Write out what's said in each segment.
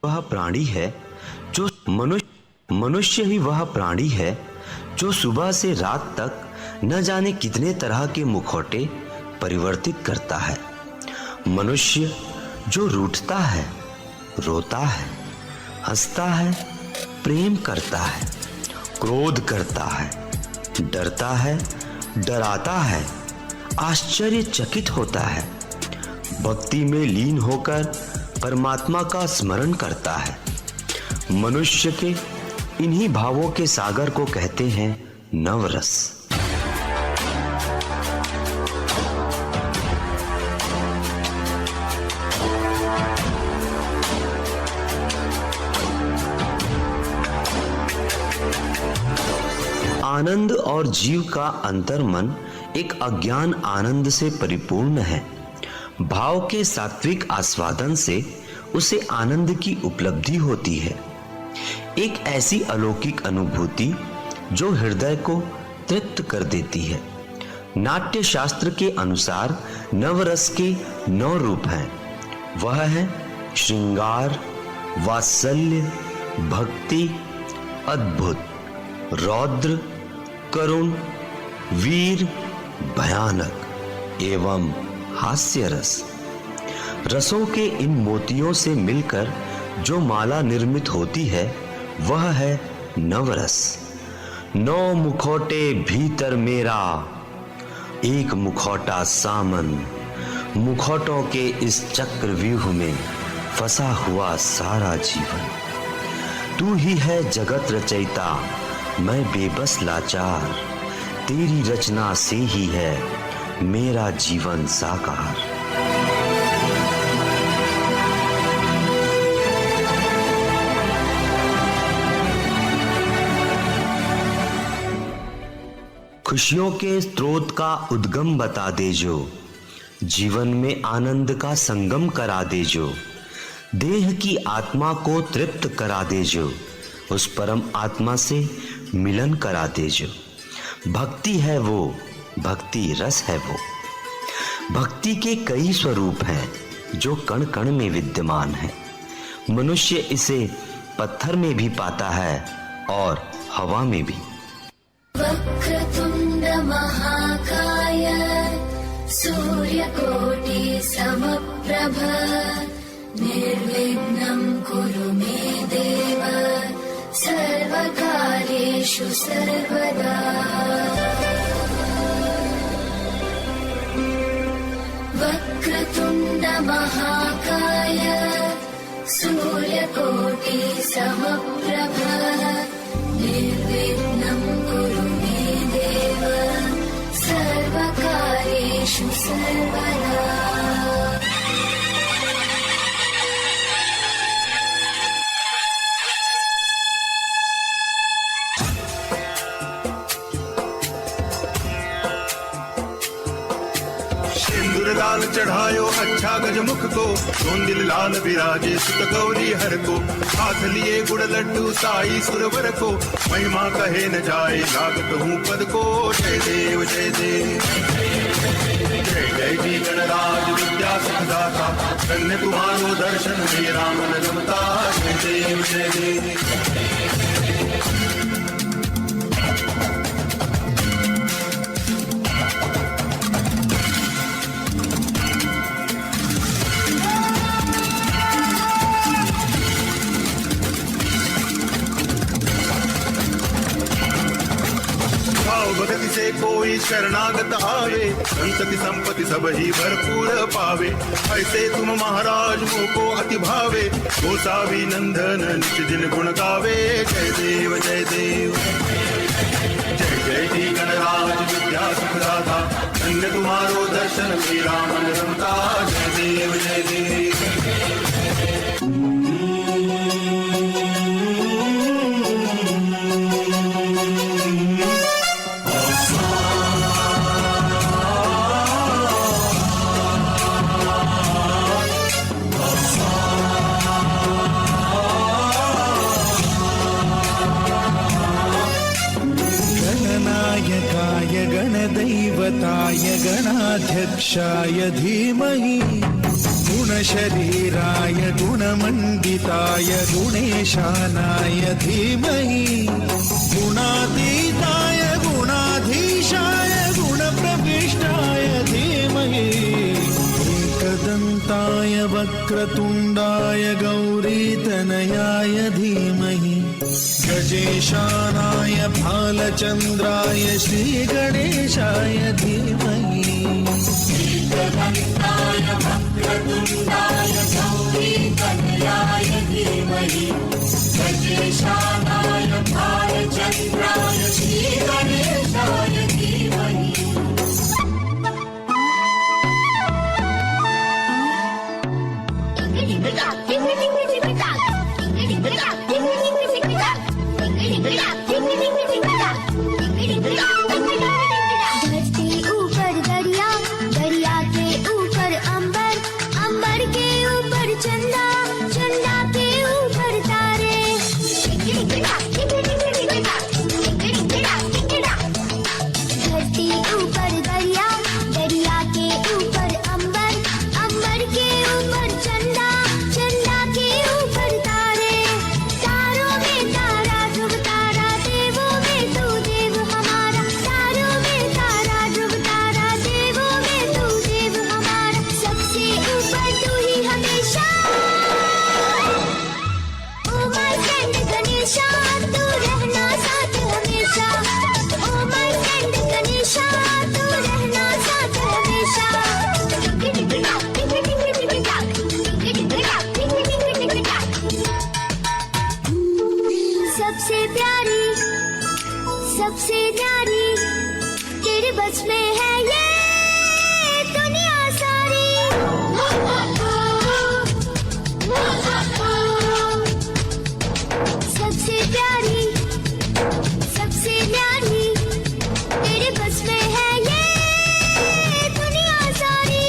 वह प्राणी है जो मनुष्य ही वह प्राणी है जो सुबह से रात तक न जाने कितने तरह के मुखौटे परिवर्तित करता है। मनुष्य जो रूठता है, रोता है, हंसता है, प्रेम करता है, क्रोध करता है, डरता है, डराता है, आश्चर्यचकित होता है, भक्ति में लीन होकर परमात्मा का स्मरण करता है। मनुष्य के इन्हीं भावों के सागर को कहते हैं नवरस। आनंद और जीव का अंतर्मन एक अज्ञान आनंद से परिपूर्ण है। भाव के सात्विक आस्वादन से उसे आनंद की उपलब्धि होती है, एक ऐसी अलौकिक अनुभूति जो हृदय को तृप्त कर देती है। नाट्य शास्त्र के अनुसार नवरस के 9 रूप हैं। वह है श्रृंगार, वात्सल्य, भक्ति, अद्भुत, रौद्र, करुण, वीर, भयानक एवं हास्य रस। रसों के इन मोतियों से मिलकर जो माला निर्मित होती है वह है नवरस। 9 मुखौटे भीतर मेरा, एक मुखौटा सामन। मुखौटों के इस चक्रव्यूह में फंसा हुआ सारा जीवन। तू ही है जगत रचयिता, मैं बेबस लाचार। तेरी रचना से ही है मेरा जीवन साकार। खुशियों के स्रोत का उद्गम बता दे जो, जीवन में आनंद का संगम करा दे जो, देह की आत्मा को तृप्त करा दे जो, उस परम आत्मा से मिलन करा दे जो। भक्ति है वो, भक्ति रस है वो। भक्ति के कई स्वरूप हैं जो कण कण में विद्यमान है। मनुष्य इसे पत्थर में भी पाता है और हवा में भी। वक्रतुंड महाकाय सूर्यकोटि समप्रभ निर्विघ्नं कुरु मे देव सर्वकार्येषु सर्वदा। वक्रतुंड महाकाय सूर्यकोटि समप्रभ निर्विघ्नं कुरु मे देव सर्वकार्येषु सर्वदा। लाल चढ़ायो अच्छा गजमुख को, धोंदिल लाल विराजे सुत गौरी हर को। हाथ लिए गुड़ लड्डू साई सुरवर को, महिमा कहे न जाए लागत हूँ पद को। जय देव जय देव जय जय जी गणराज विद्या सुखदाता, धन्य तुम्हारो दर्शन मेरा मन रमता। जय देव जय देव। भक्ति से कोई शरणागत आवे, संतति संपत्ति सब ही भरपूर पावे। ऐसे तुम महाराज मोको अति भावे, गोसावी नंदन नित्य दिन गुण गावे। जय देव जय देव जय जय जी गणराज विद्या सुखदाता, धन्य तुम्हारो दर्शन मेरा मन रमता। जय देव जय देव। गणदैवताय गणाध्यक्षाय धीमहि गुणशरीराय गुणमण्डिताय गुणेशानाय धीमहि गुणातीताय गुणाधीशाय गुणप्रविष्टाय धीमहि एकदन्ताय वक्रतुण्डाय गौरीतनयाय धीमहि गजेशानाय भालचन्द्राय श्रीगणेशाय धीमहि एकदन्ताय वक्रतुण्डाय गौरीतनयाय धीमहि गजेशानाय भालचन्द्राय श्रीगणेशाय धीमहि धरती ऊपर दरिया, दरिया के ऊपर अंबर, अंबर के ऊपर चंदा, चंदा के ऊपर तारे। धरती ऊपर दरिया, दरिया के ऊपर अंबर, अंबर के ऊपर चंदा, चंदा के ऊपर तारे। तारों में तारा ध्रुव तारा, देवों में तू देव हमारा। तारों में तारा ध्रुव तारा, देवों में तू देव हमारा। सबसे ऊपर तू ही हमेशा। ओ माय फ्रेंड गणेशा, तू रहना साथ हमेशा। ओ माय फ्रेंड गणेशा, तू रहना साथ हमेशा। सबसे प्यारी, सबसे न्यारी, तेरे बस में है ये दुनिया सारी। सबसे प्यारी, सबसे न्यारी, तेरे बस में है ये दुनिया सारी।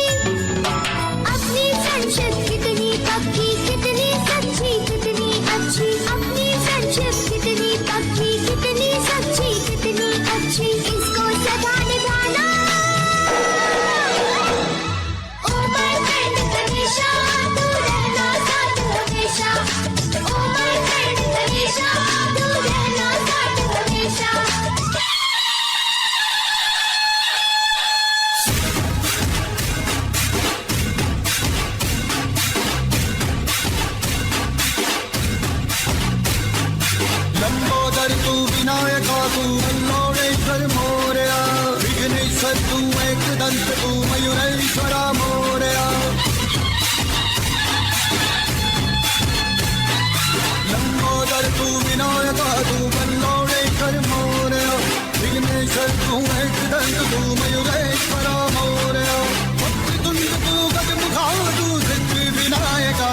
अपनी फ्रेंडशिप कितनी पक्की, कितनी सच्ची, कितनी अच्छी। अपनी फ्रेंडशिप कितनी पक्की, कितनी सच्ची, कितनी अच्छी। इसको सदा निभाना। ओ माय फ्रेंड गणेशा, तू रहना साथ हमेशा। ओ माय फ्रेंड गणेशा, तू रहना साथ हमेशा। लंबोदर तू विनायका तू मल्लोळेश्वर मोरया विघ्नेश्वर तू एकदंत तू मयूरेश्वरा मोरया लंबोदर तू विनायका तू मल्लोळेश्वर मोरया विघ्नेश्वर तू एकदंत तू मयूरेश्वरा मोरया वक्रतुंड तू गजमुखा तू सिद्धि विनायका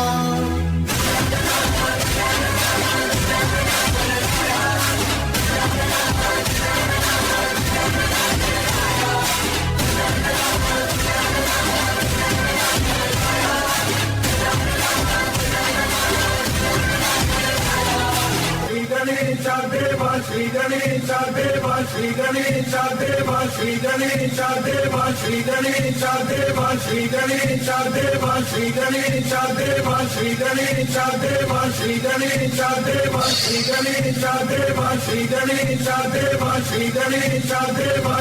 गणेशा देवा श्री गणेशा देवा श्री गणेशा देवा श्री गणेशा देवा श्री गणेशा देवा श्री गणेशा देवा श्री गणेशा देवा श्री गणेशा देवा श्री गणेशा देवा श्री गणेशा देवा श्री गणेशा देवा श्री गणेशा देवा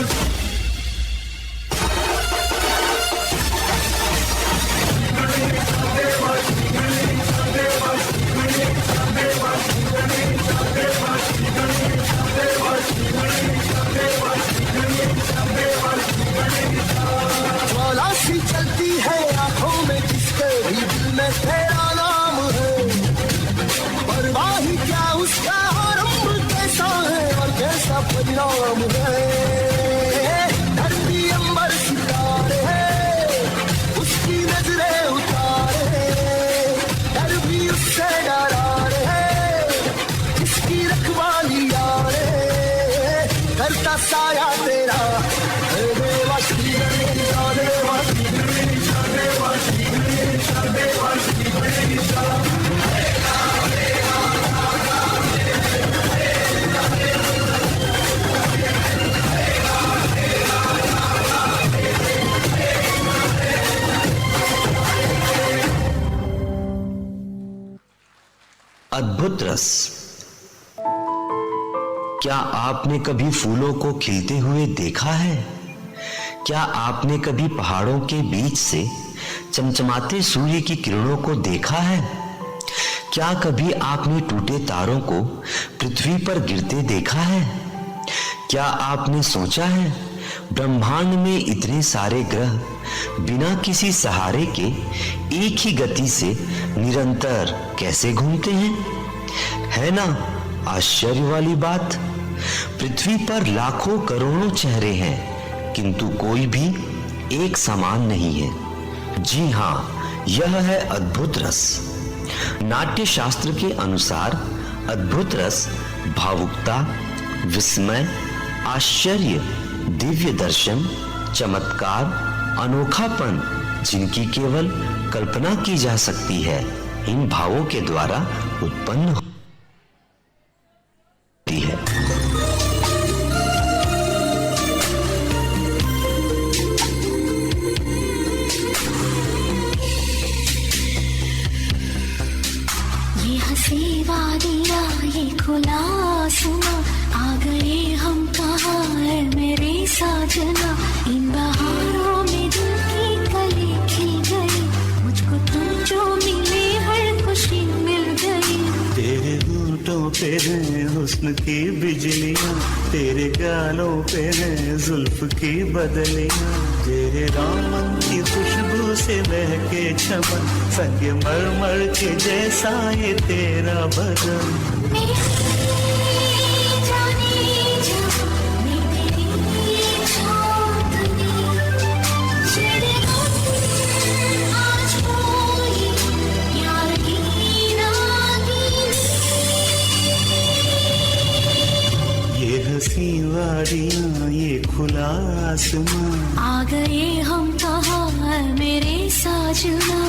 ज्वाला सी चलती है आंखों में जिसके भी दिल में तेरा नाम है परवाही क्या उसका आरंभ कैसा है और कैसा परिणाम है अद्भुत रस। क्या आपने कभी फूलों को खिलते हुए देखा है? क्या आपने कभी पहाड़ों के बीच से चमचमाते सूर्य की किरणों को देखा है? क्या कभी आपने टूटे तारों को पृथ्वी पर गिरते देखा है? क्या आपने सोचा है ब्रह्मांड में इतने सारे ग्रह बिना किसी सहारे के एक ही गति से निरंतर कैसे घूमते हैं? है ना आश्चर्य वाली बात। पृथ्वी पर लाखों करोड़ों चेहरे हैं, किंतु कोई भी एक समान नहीं है। जी हाँ, यह है अद्भुत रस। नाट्य शास्त्र के अनुसार अद्भुत रस भावुकता, विस्मय, आश्चर्य, दिव्य दर्शन, चमत्कार, अनोखापन जिनकी केवल कल्पना की जा सकती है, इन भावों के द्वारा उत्पन्न होती है। ये हंसी वादियाँ, ये खुला आसमां, आ गए हम कहाँ है मेरे साजना। इन बहारों में दिल की कली खिल गई, मुझको तुम जो मिले हर खुशी मिल गई। तेरे होठों पे है हुस्न की बिजलियाँ, तेरे गालों पे है जुल्फ की बदलियाँ, तेरे दामन की खुशबू से महके चमन, संग मरमर के जैसा ये तेरा बदन। हंसी वादियाँ, ये खुला आसमां, आ गए हम कहाँ है मेरे साजना।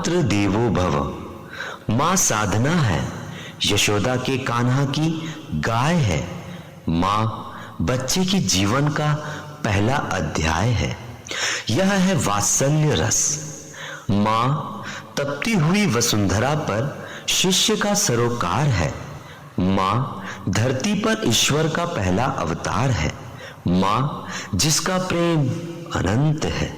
मातृ देवो भव, माँ साधना है, यशोदा के कान्हा की गाय है। माँ बच्चे के जीवन का पहला अध्याय है। यह है वात्सल्य रस। माँ तपती हुई वसुंधरा पर शिष्य का सरोकार है। माँ धरती पर ईश्वर का पहला अवतार है। माँ जिसका प्रेम अनंत है।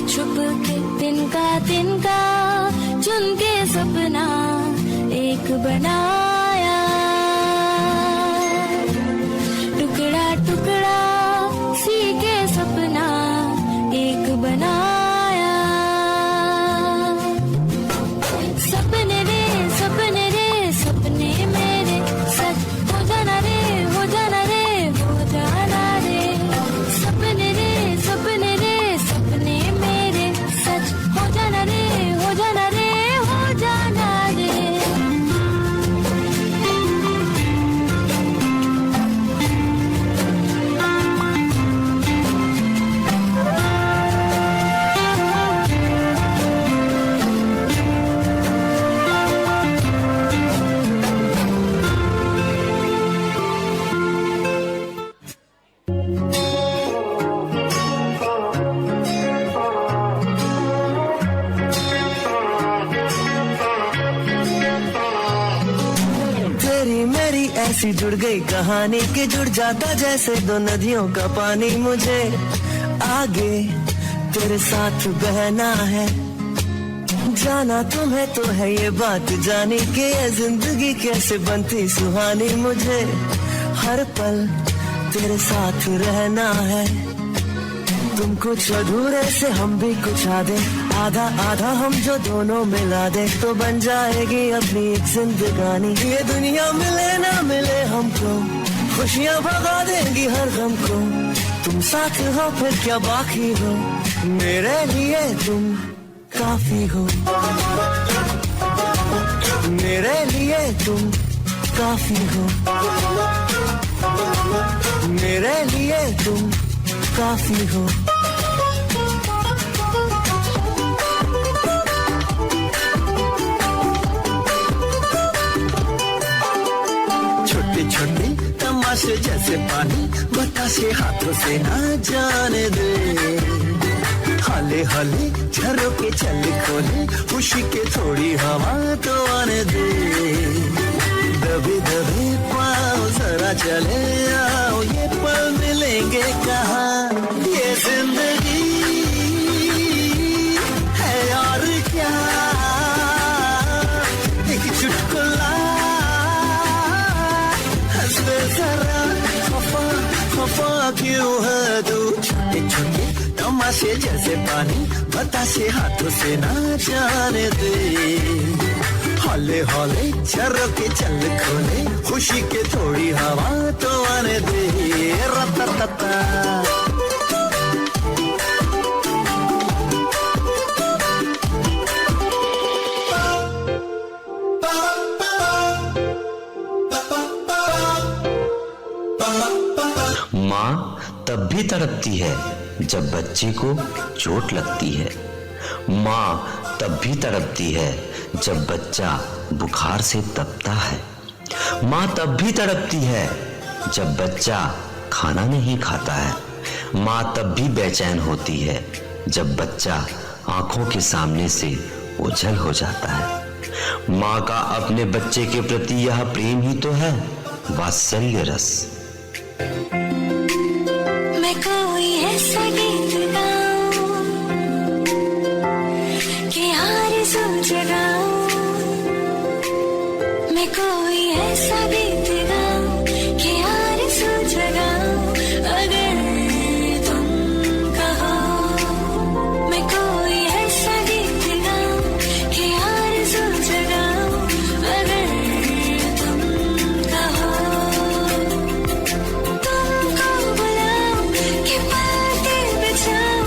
छुप के तिनका चुन के सपना एक बनाया, टुकड़ा टुकड़ा सी के सपना एक बनाया। सपने रे सपने रे सपने मेरे सच हो जाना रे, हो जाना रे, हो जाना रे। सपने रे सपने रे सपने मेरे सच हो जाना रे, हो जाना रे, हो जाना रे। ऐसी जुड़ गई कहानी कि जुड़ जाता जैसे दो नदियों का पानी। मुझे आगे तेरे साथ बहना है, जाना तुम्हें तो है ये बात जानी कि ये जिंदगी कैसे बनती सुहानी। मुझे हर पल तेरे साथ रहना है, तुम कुछ अधूरे से हम भी कुछ आधे, आधा आधा हम जो दोनों मिला दे तो बन जाएगी अपनी एक जिंदगानी। ये दुनिया मिले ना मिले हमको, खुशियाँ भगा देंगी हर गम को। तुम साथ हो फिर क्या बाकी हो, मेरे लिए तुम काफी हो, मेरे लिए तुम काफी हो, मेरे लिए तुम काफी हो। छोटे छोटे तमाशे जैसे पानी बताशे हाथों से ना जाने दे, हाले हाले झरोके चल खोले खुशी के थोड़ी हवा तो आने दे। दबे दबे पाँव जरा चले आओ, ये पल मिलेंगे कहाँ, ये जिंदगी है और क्या, एक चुटकुला हंस दे जरा, खफा खफा क्यों है तू। छोटे छोटे तमाशे जैसे पानी बताशे हाथों से ना जाने दे, हौले हौले झरोके चल खोले खुशी के थोड़ी हवा तो आने दे। रता माँ तब भी तड़पती है जब बच्चे को चोट लगती है। माँ तब भी तड़पती है जब बच्चा बुखार से तपता है। माँ तब भी तड़पती है जब बच्चा खाना नहीं खाता है। माँ तब भी बेचैन होती है जब बच्चा आंखों के सामने से ओझल हो जाता है। माँ का अपने बच्चे के प्रति यह प्रेम ही तो है वात्सल्य रस। मैं कोई ऐसा गीत गाऊं कि आरज़ू जगाऊं। मैं कोई ऐसा गीत गाऊं कि आरज़ू जगाऊं। अगर तुम कहो मैं कोई ऐसा गीत गाऊं कि आरज़ू जगाऊं। अगर तुम कहो तुमको बुलाऊं कि बातें बचाऊं।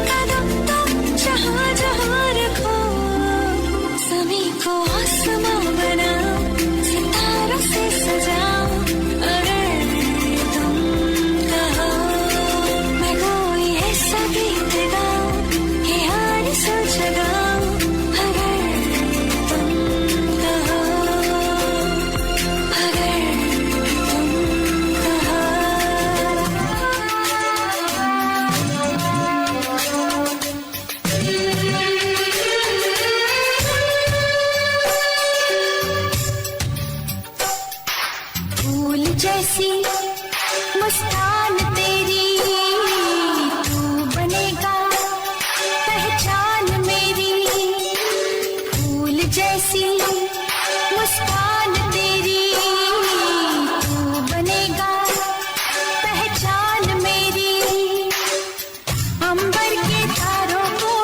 कदम तुम जहाँ जहाँ रखो सभी को आसमां बनाऊं। सितारों से सजाऊं। अगर तुम कहो मैं कोई ऐसा गीत गाऊं कि आरज़ू जगाऊं। अगर तुम कहो अगर तुम फूल जैसी मुस्कान तेरी तू बनेगा पहचान मेरी। फूल जैसी मुस्कान तेरी तू बनेगा पहचान मेरी। अंबर के तारों को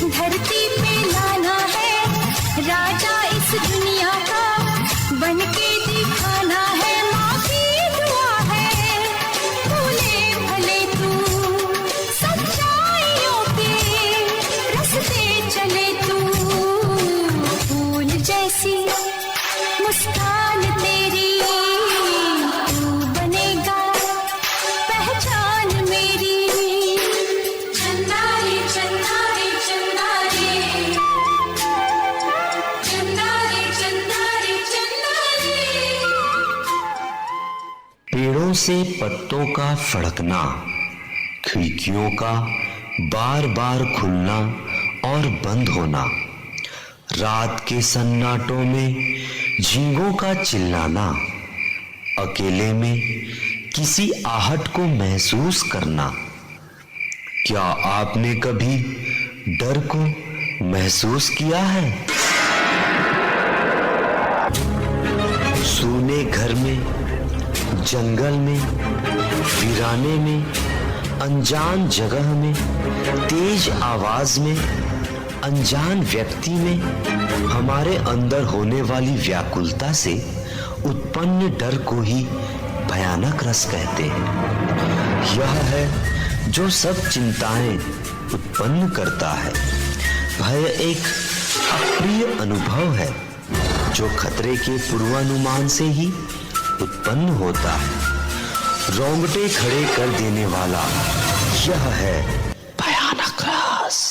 धरती पे लाना है। राजा इस दुनिया का बन के दिखाना है। माँ की दुआ है भूले भले तू सच्चाइयों के रास्ते चले तू। फूल जैसी मुस्कान तेरी तू बनेगा पहचान मेरी। चंदारी चंदारी चंदारी चंदारी चंदारी चंदारी। पेड़ों से पत्तों का फड़कना, खिड़कियों का बार बार खुलना और बंद होना, रात के सन्नाटों में झींगों का चिल्लाना, अकेले में किसी आहट को महसूस करना। क्या आपने कभी डर को महसूस किया है? सूने घर में, जंगल में, वीराने में, अनजान जगह में, तेज आवाज में, अनजान व्यक्ति में हमारे अंदर होने वाली व्याकुलता से उत्पन्न डर को ही भयानक रस कहते हैं। यह है जो सब चिंताएं उत्पन्न करता है। भय एक अप्रिय अनुभव है जो खतरे के पूर्वानुमान से ही उत्पन्न होता है। रोंगटे खड़े कर देने वाला यह है भयानक रस।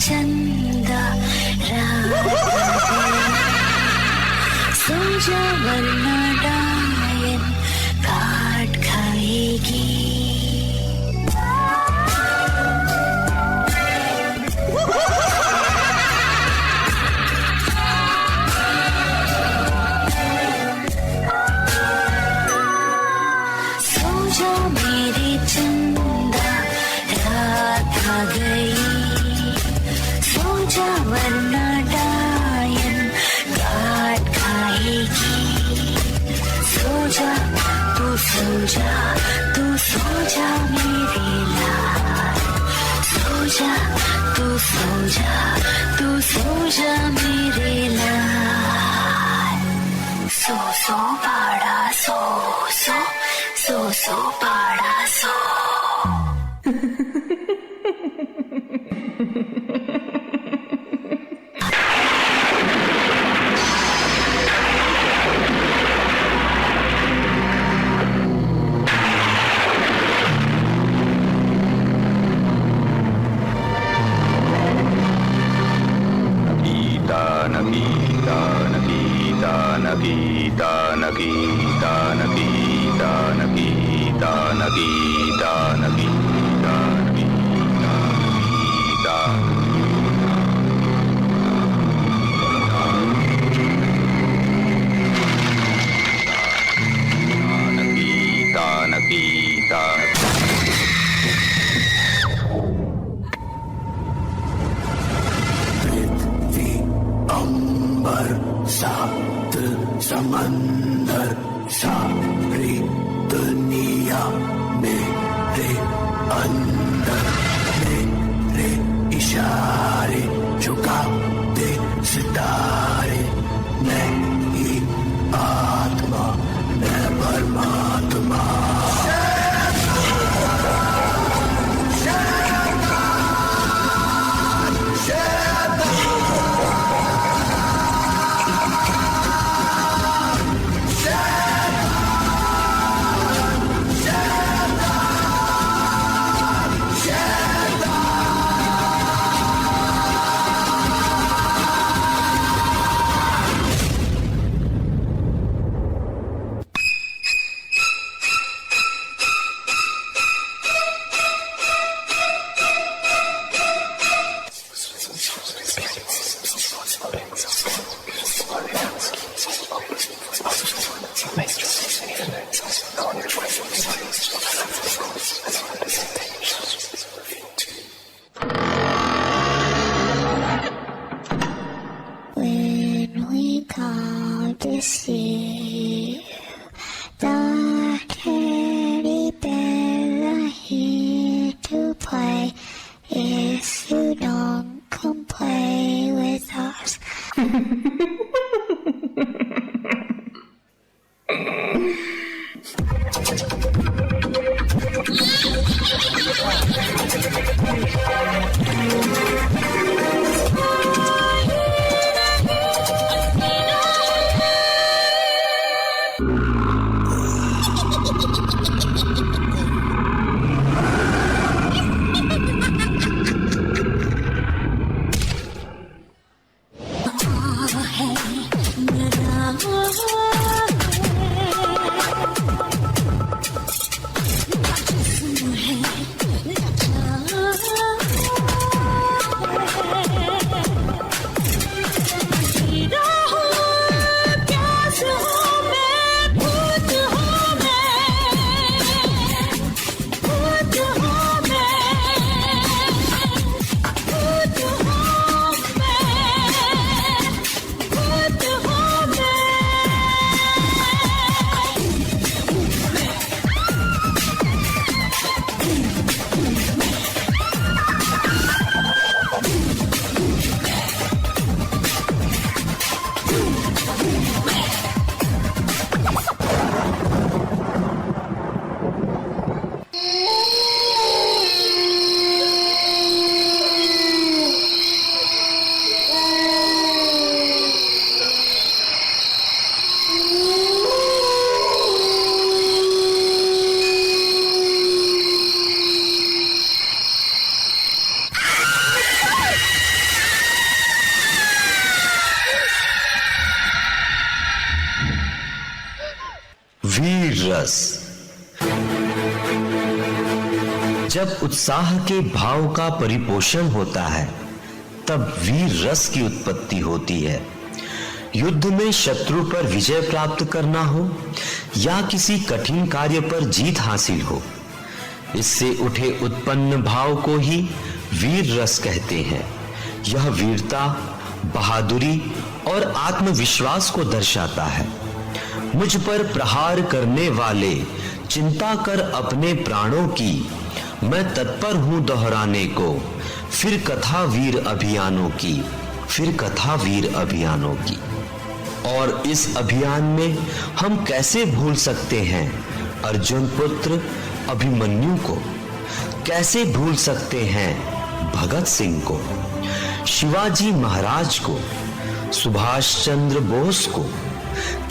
चंदा सो जा वरना डायन काट खाएगी। सो जा मेरे चंदा रात आ गई, सो जा वरना डायन काट खाएगी। सो जा तू सो जा, तू सो जा मेरे लाल, सो जा तू सो जा, तू सो जा मेरे लाल। सो सो पाड़ा सो सो, सो सो पाड़ा सो। सात समंदर सारी दुनिया मेरे अंदर, मेरे इशारे झुकाते सितारे। मैं ही आत्मा, मैं परमात्मा। The teddy bears are here to play. If you don't come play with us. वीर रस। जब उत्साह के भाव का परिपोषण होता है तब वीर रस की उत्पत्ति होती है। युद्ध में शत्रु पर विजय प्राप्त करना हो या किसी कठिन कार्य पर जीत हासिल हो, इससे उठे उत्पन्न भाव को ही वीर रस कहते हैं। यह वीरता, बहादुरी और आत्मविश्वास को दर्शाता है। मुझ पर प्रहार करने वाले चिंता कर अपने प्राणों की, मैं तत्पर हूं दोहराने को फिर कथा वीर अभियानों की, फिर कथा वीर अभियानों की। और इस अभियान में हम कैसे भूल सकते हैं अर्जुन पुत्र अभिमन्यु को, कैसे भूल सकते हैं भगत सिंह को, शिवाजी महाराज को, सुभाष चंद्र बोस को,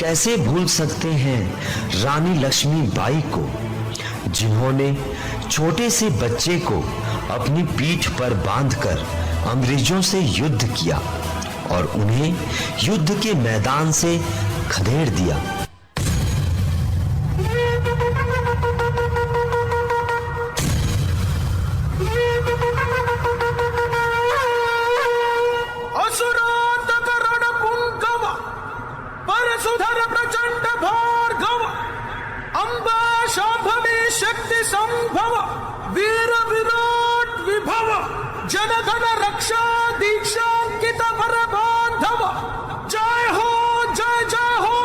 कैसे भूल सकते हैं रानी लक्ष्मीबाई को, जिन्होंने छोटे से बच्चे को अपनी पीठ पर बांधकर अंग्रेजों से युद्ध किया और उन्हें युद्ध के मैदान से खदेड़ दिया। जनगण रक्षा दीक्षांकित पर बांधव, जय हो जय जय हो।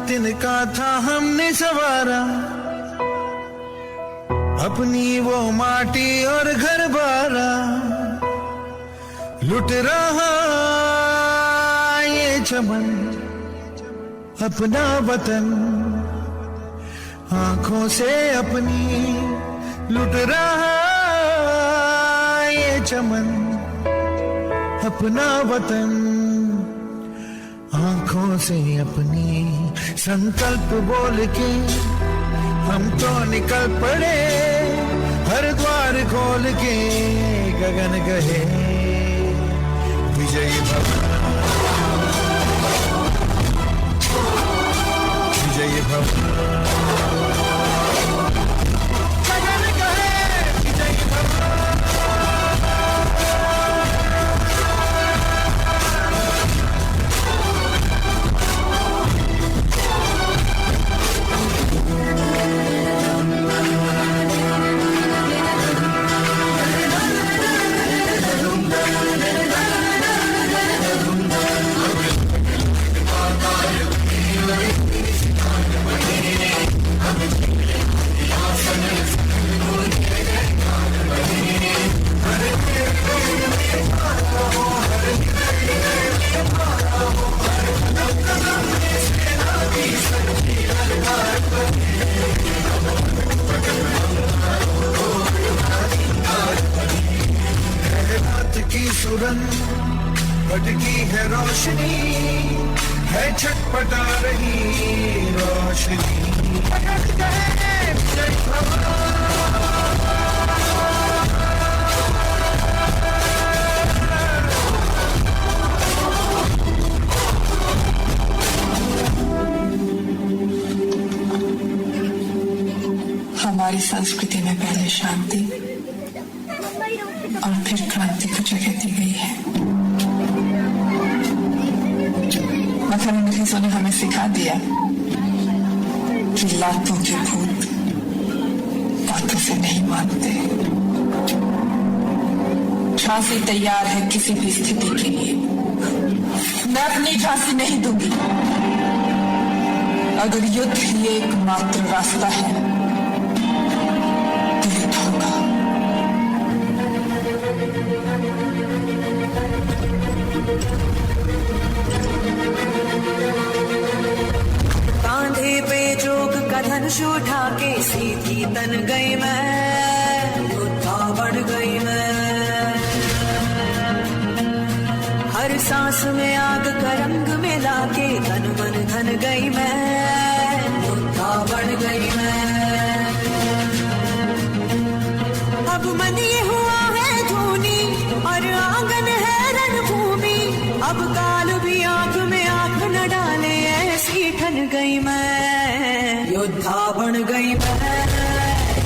तिनका था हमने सवारा, अपनी वो माटी और घर बारा, लुट रहा ये चमन अपना वतन। आंखों से अपनी लुट रहा ये चमन अपना वतन, आंखों से अपनी संकल्प बोल के हम तो निकल पड़े, हर द्वार खोल के गगन कहे विजयी भव, विजयी भव, गगन कहे विजयी भव। की सुरंग भटकी है रोशनी, है छटपटा रही रोशनी, हमारी संस्कृति में पहले शांति और फिर क्रांति को जगह दी गई है, मगर अंग्रेजों ने हमें सिखा दिया कि लातों के भूत बातों से नहीं मानते। झांसी तैयार है किसी भी स्थिति के लिए, मैं अपनी झांसी नहीं दूंगी। अगर युद्ध ही एकमात्र रास्ता है तो युद्ध होगा। कांधे पे जोग का धनुष उठा के सीधी तन गई मैं, योद्धा बन गई मैं। हर सांस में आग का रंग मिला के तन मन धन गई मैं, योद्धा बन गई मैं। अब मन ये हुआ है धूनी और आंगन है रणभूमि, अब काल भी आंख में आंख न डाले ऐसी ठन गई मैं, योद्धा बन गई मैं,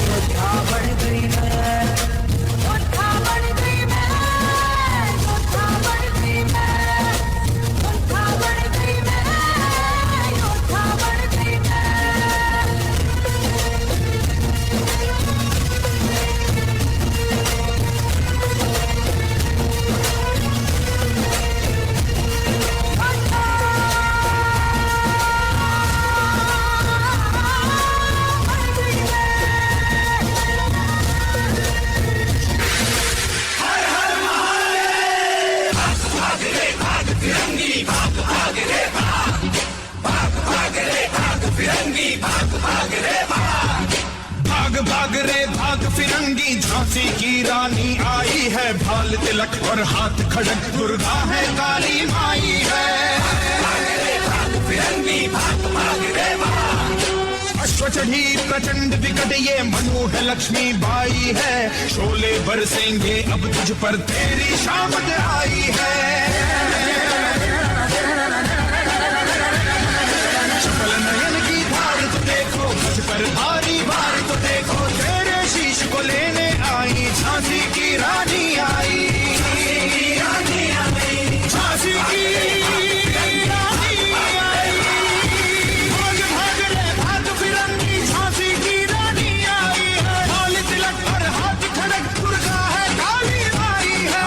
योद्धा बन गई मैं, योद्धा बन गई मैं, योद्धा बन गई मैं, योद्धा बन गई मैं, योद्धा बन गई मैं। भाग भाग रे भाग फिरंगी, झांसी की रानी आई है, भाल तिलक और हाथ खड़क दुर्गा है काली माई है। भाग रे भाग फिरंगी, भाग भाग रे भाग। अश्व चढ़ी प्रचंड विकट ये मनु है लक्ष्मी बाई है, शोले बरसेंगे अब तुझ पर तेरी शामत आई है। चपल नयन की धार तो देखो, मुझ पर भारी भार तो देखो, तेरे शीश को लेने आई झांसी की रानी आई, झांसी की रानी आई। भाग भाग रे भाग फिरंगी, झांसी की रानी आई है, लाल तिलक और हाथ खड़क दुर्गा है काली माई है।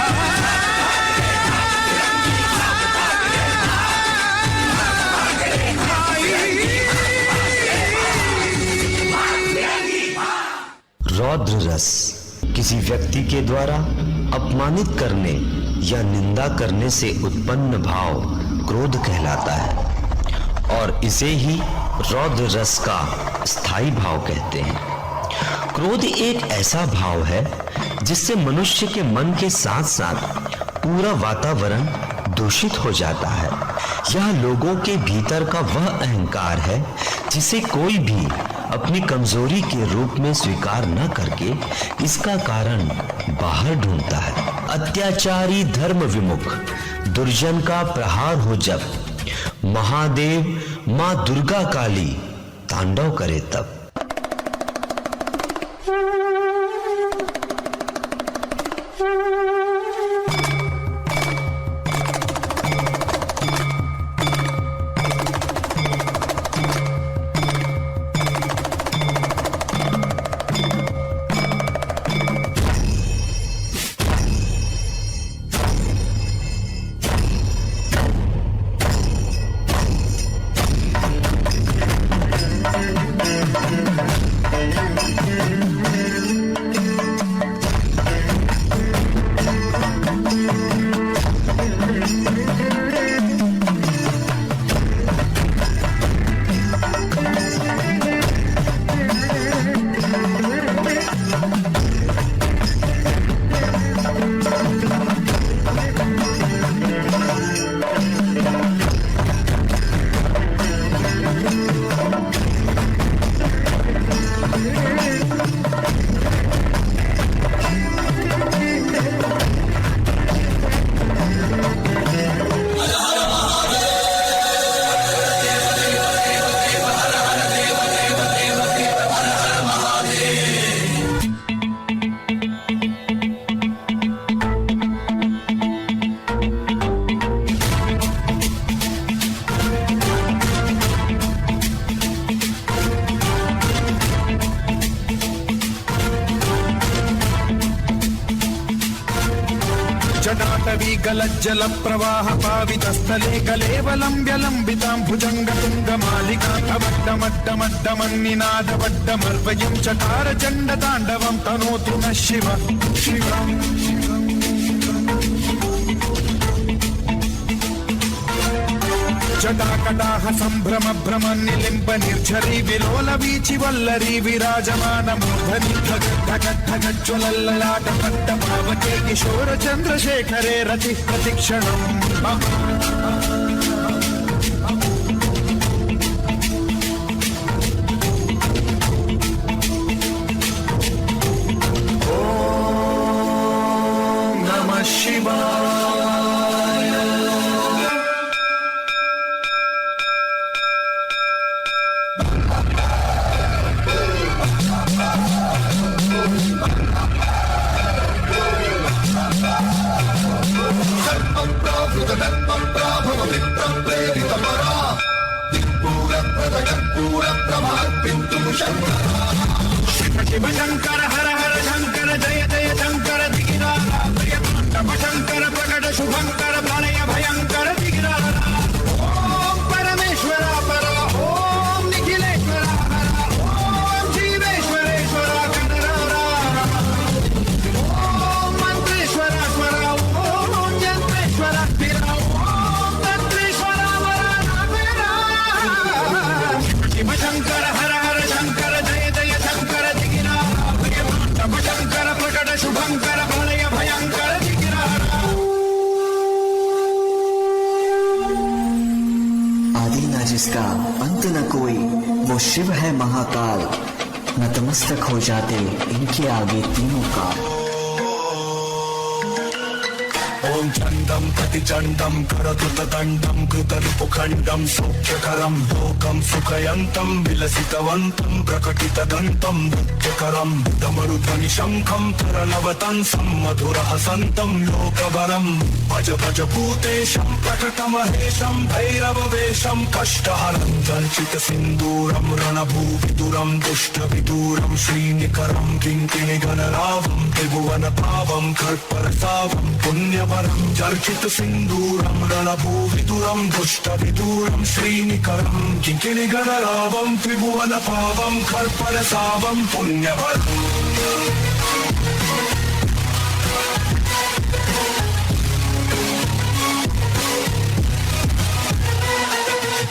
रौद्र रस किसी व्यक्ति के द्वारा अपमानित करने या निंदा करने से उत्पन्न भाव क्रोध कहलाता है और इसे ही रौद्र रस का स्थायी भाव कहते हैं। क्रोध एक ऐसा भाव है जिससे मनुष्य के मन के साथ साथ पूरा वातावरण दूषित हो जाता है। यह लोगों के भीतर का वह अहंकार है जिसे कोई भी अपनी कमजोरी के रूप में स्वीकार न करके इसका कारण बाहर ढूंढता है। अत्याचारी धर्म विमुख दुर्जन का प्रहार हो जब, महादेव मां दुर्गा काली तांडव करे तब। जटाटवी गलज्जल प्रवाह पावितस्थले कलेवलं व्यलम्बितां भुजङ्गतुङ्गमालिका कवड्डमड्डमड्डमन्निनादवड्डमर्वयं चकार चण्डताण्डवं तनोतु नः शिव शिवम्। जटाकटाह सम्भ्रम भ्रम निलिम्ब निर्झरी विलोल वीचि वल्लरी विराजमान मूर्धनि ढगज्ज्वलल्ललाट पट्ट पावके किशोर चन्द्रशेखरे रति प्रतिक्षणम्। ॐ नमः शिवाय। शिव शंकर हर हर शंकर जय जय शंकर दिगिरारा प्रियतांडव शंकर प्रकट शुभंकर प्रलय भयंकर दिगिरारा। ओम परमेश्वरा परा ओम निखिलेश्वरा हरा ओम जीवेश्वरेश्वरा कनरारा ओम मंत्रेश्वरा स्वरा ओम यंत्रेश्वरा स्थिरा ओम तंत्रेश्वरा वरा नामेरा। शिव शंकर हर हर शंकर जय जय शंकर दिगिरारा प्रियतांडव शंकर प्रकट शुभंकर प्रलय भयंकर दिगिरारा। आदि न जिसका अंत न कोई वो शिव है महाकाल, नतमस्तक हो जाते इनके आगे तीनों काल। ओम चंदम प्रतिचंडम करतुतदंडम कृतरिपुखंडम सौख्यकरम लोकम सुखयंतम विलसितवंतम प्रकटितदंतम नृत्यकरम डमरुध्वनि शंखम तरलवतंसं मधुरहसंतं लोकवरम। भज भज भूतेशं प्रकटमहेशं भैरववेशं कष्टहरं चर्चित सिंदूरं रणभूविदुरं दुष्टविदूरं श्रीनिकरं किंकिणी गणरावं त्रिभुवन पावं खर्परसावं पुण्यवरं चर्चित सिंदूरं रणभूविदुरं दुष्टविदूरं श्रीनिकरं किंकिणी गणरावं त्रिभुवन पावं खर्परसावं पुण्यवरम्।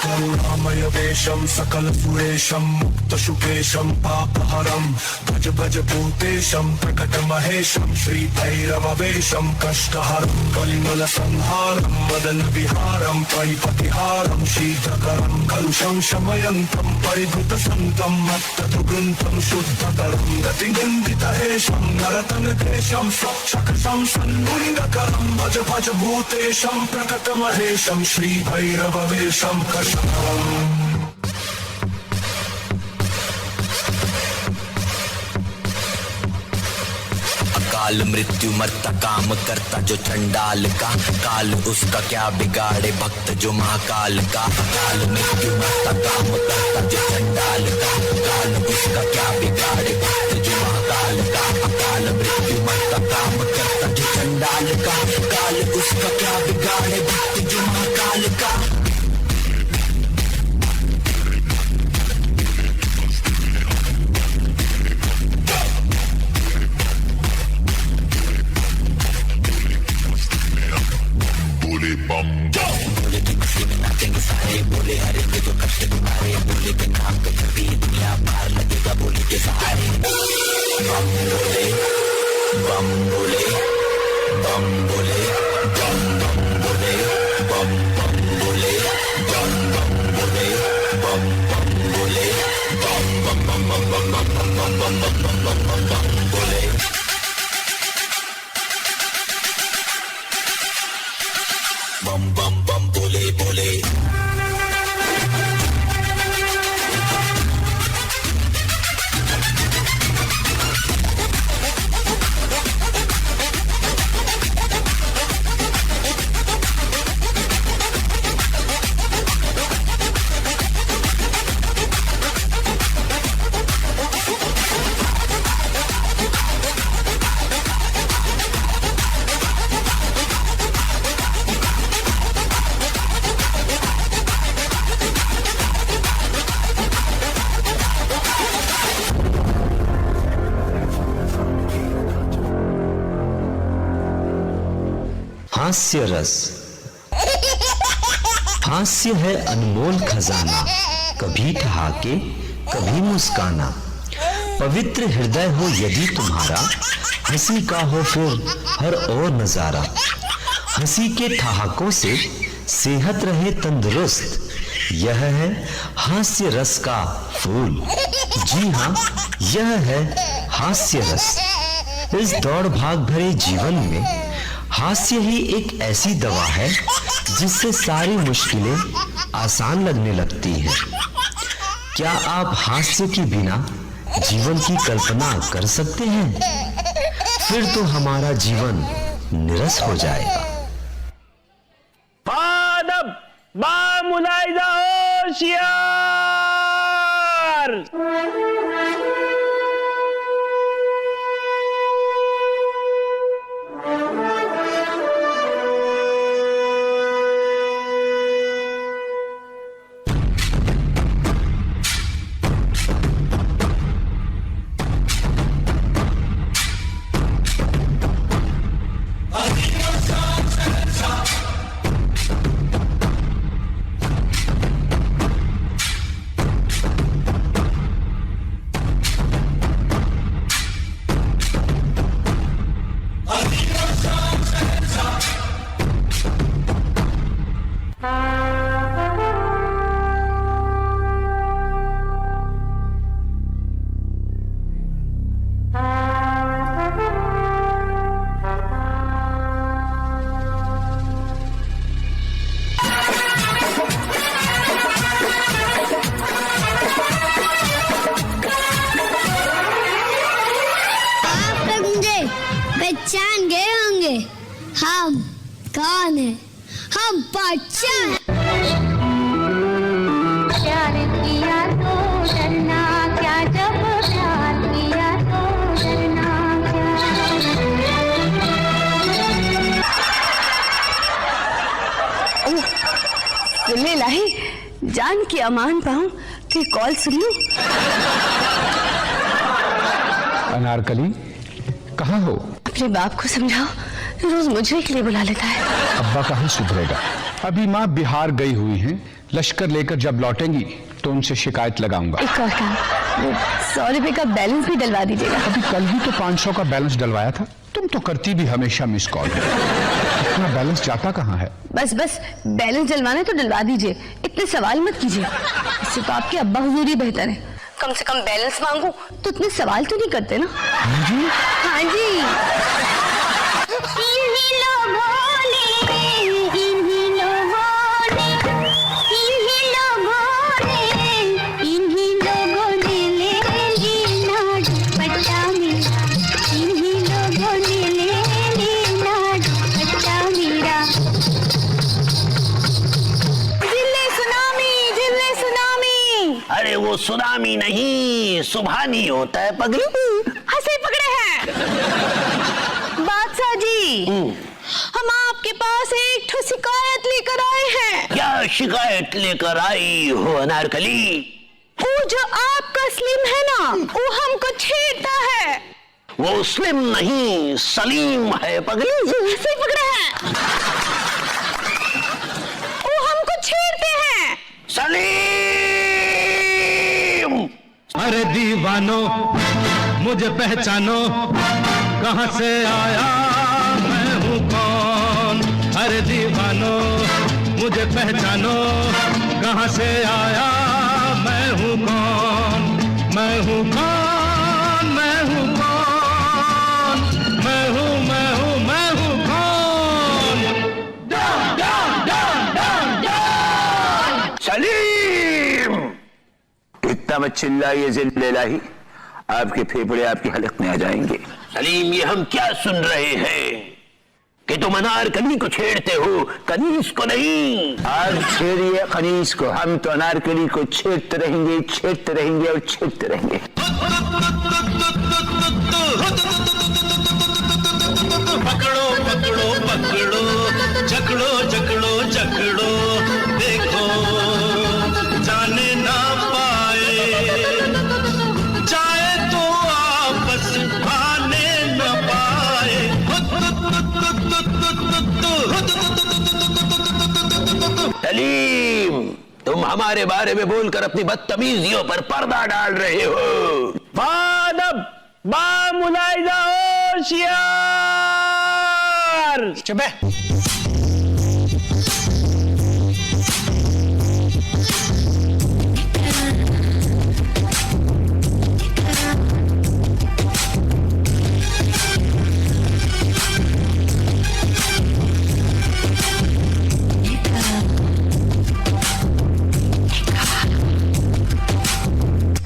करुणामय वेशम सकल सुरेशम मुक्त शुकेशम पापहरम भज भज भूतेशम प्रकट महेशम श्री भैरव वेशम कष्टहरम कलिमल संहारम मदन विहारम परिपतिहारम शीतकरम कलुषं शमयन्तं परिभृत संतं मत्ततुगुन्तं शुद्धकरं गतिनिन्दितहेशं नरतनकेशं स्वच्छकशं सन्मुण्डकरं भज भज भूतेशं प्रकटमहेशं श्री भैरव वेशं कष्टहरम्। काल मृत्यु मरता काम करता जो चंडाल का, काल उसका क्या बिगाड़े भक्त जो महाकाल का। काल मृत्यु मरता काम करता जो चंडाल का, काल उसका क्या बिगाड़े भक्त जो महाकाल का। काल मृत्यु मरता काम करता जो चंडाल का, काल उसका क्या बिगाड़े भक्त जो महाकाल का। बोले बम बोले कि खुशी में नाचेंगे सारे, बोले हरेंगे जो कष्ट तुम्हारे, बोले के नाम पे छवि दुनिया पार लगेगा बोले के सहारे। बम बोले बम बोले बम बोले बम बम बोले बम बम बोले बम बम बोले बम बम बोले बम बम बम बम बम बम बम बम बम बम बम बम बोले। बम बम बम बोले बोले। हास्य रस। हास्य है अनमोल खजाना, कभी ठहाके कभी मुस्काना। पवित्र हृदय हो यदि तुम्हारा, हंसी का हो फिर हर ओर नजारा। हंसी के ठहाकों से सेहत रहे तंदुरुस्त, यह है हास्य रस का फूल। जी हाँ, यह है हास्य रस। इस दौड़ भाग भरे जीवन में हास्य ही एक ऐसी दवा है जिससे सारी मुश्किलें आसान लगने लगती हैं। क्या आप हास्य के बिना जीवन की कल्पना कर सकते हैं? फिर तो हमारा जीवन निरस हो जाएगा। पहचान गए होंगे हम कौन है? हम बादशाह हैं। प्यार किया तो डरना क्या, जब प्यार किया तो डरना क्या। ले लाही, जान की अमान पाऊं कि कॉल सुन लूं। अनारकली, कहाँ हो? अपने बाप को समझाओ, रोज मुझे के लिए बुला लेता है। अब्बा कहाँ सुधरेगा? अभी माँ बिहार गई हुई हैं, लश्कर लेकर जब लौटेंगी तो उनसे शिकायत लगाऊंगा। एक और काम, 100 रुपए का बैलेंस भी डलवा दीजिएगा। अभी कल ही तो 500 का बैलेंस डलवाया था। तुम तो करती भी हमेशा मिस कॉल। इतना बैलेंस जाता कहाँ है? बस बस बैलेंस डलवाना है तो डलवा दीजिए, इतने सवाल मत कीजिए। इससे तो आपके अब्बा हुजूर ही बेहतर है। कम से कम बैलेंस मांगू तो इतने सवाल तो नहीं करते ना। हाँ जी। अरे वो सुनामी नहीं, सुबहानी होता है पगली। हंसे पकड़े हैं बादशाह जी। हम आपके पास एक ठो शिकायत लेकर आए हैं। क्या शिकायत लेकर आई हो अनारकली? वो जो आपका स्लिम है ना, वो हमको छेड़ता है। वो स्लिम नहीं सलीम है पगली। हंसे पकड़े हैं, वो हमको छेड़ते हैं। सलीम! अरे दीवानो मुझे पहचानो, कहां से आया मैं हूं कौन। अरे दीवानो मुझे पहचानो, कहां से आया मैं हूं कौन। मैं हूं कौन, मैं हूं कौन, मैं हूं मैं हूं मैं हूं कौन। सलीम! इतना मत चिल्लाइए जिल्लाही, आपके फेफड़े आपकी हलक में आ जाएंगे। सलीम, ये हम क्या सुन रहे हैं कि तुम अनारकली को छेड़ते हो, कनीज को नहीं। आप छेड़िए कनीज को, हम तो अनारकली को छेड़ते रहेंगे और छेड़ते रहेंगे। पकड़ो पकड़ो पकड़ो, जकड़ो जकड़ो जकड़ो, देखो जाने ना पाए, जाए तो आपस आने न पाए। सलीम, तुम हमारे बारे में बोलकर अपनी बदतमीजियों पर पर्दा डाल रहे हो। बादब बामुलाइजा होशियार। चुप है।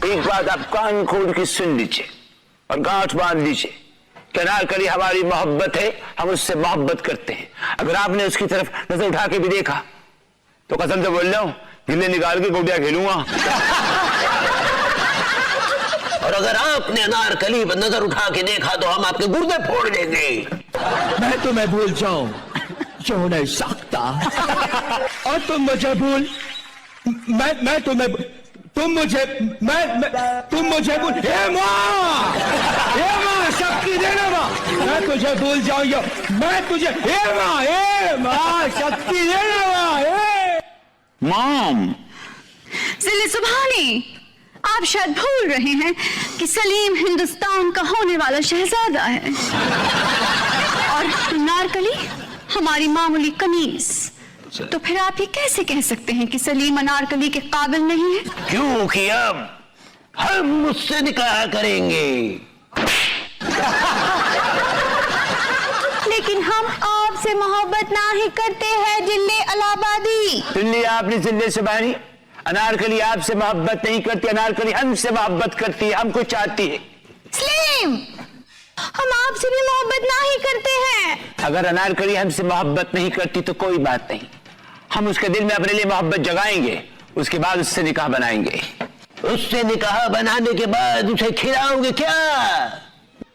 एक बात आप कान खोल के सुन लीजिए और गांठ बांध लीजिए कि अनारकली हमारी मोहब्बत है, हम उससे मोहब्बत करते हैं। अगर आपने उसकी तरफ नजर उठा के भी देखा तो कसम से बोल रहा हूं, गिल्ले निकाल के गोटियां खेलूंगा। और अगर आपने अनारकली पर नजर उठा के देखा तो हम आपके गुर्दे फोड़ देंगे। मैं तुम्हें भूल जाऊं क्यों नहीं सकता, और तुम मुझे भूल, मैं तुम्हें, तुम मुझे भूल। हे माँ शक्ति देना माँ, मैं तुझे भूल जाऊंगा, मैं तुझे, हे माँ शक्ति देना माँ। मॉम, जिले सुभानी, आप शायद भूल रहे हैं कि सलीम हिंदुस्तान का होने वाला शहजादा है और अनारकली हमारी मामूली कनीज। तो फिर आप ये कैसे कह सकते हैं कि सलीम अनारकली के काबिल नहीं है? क्योंकि अब हम मुझसे निकाह करेंगे। लेकिन हम आपसे मोहब्बत ना ही करते हैं जिले अलाहाबादी। दिल्ली आपने जिले सुभानी, अनारकली आपसे मोहब्बत नहीं करती, अनारकली हमसे मोहब्बत करती है, हमको चाहती है। सलीम, हम आपसे भी मोहब्बत ना ही करते हैं। अगर अनारकली हमसे मोहब्बत नहीं करती तो कोई बात नहीं, हम उसके दिल में अपने लिए मोहब्बत जगाएंगे, उसके बाद उससे निकाह बनाएंगे। उससे निकाह बनाने के बाद उसे खिलाओगे क्या?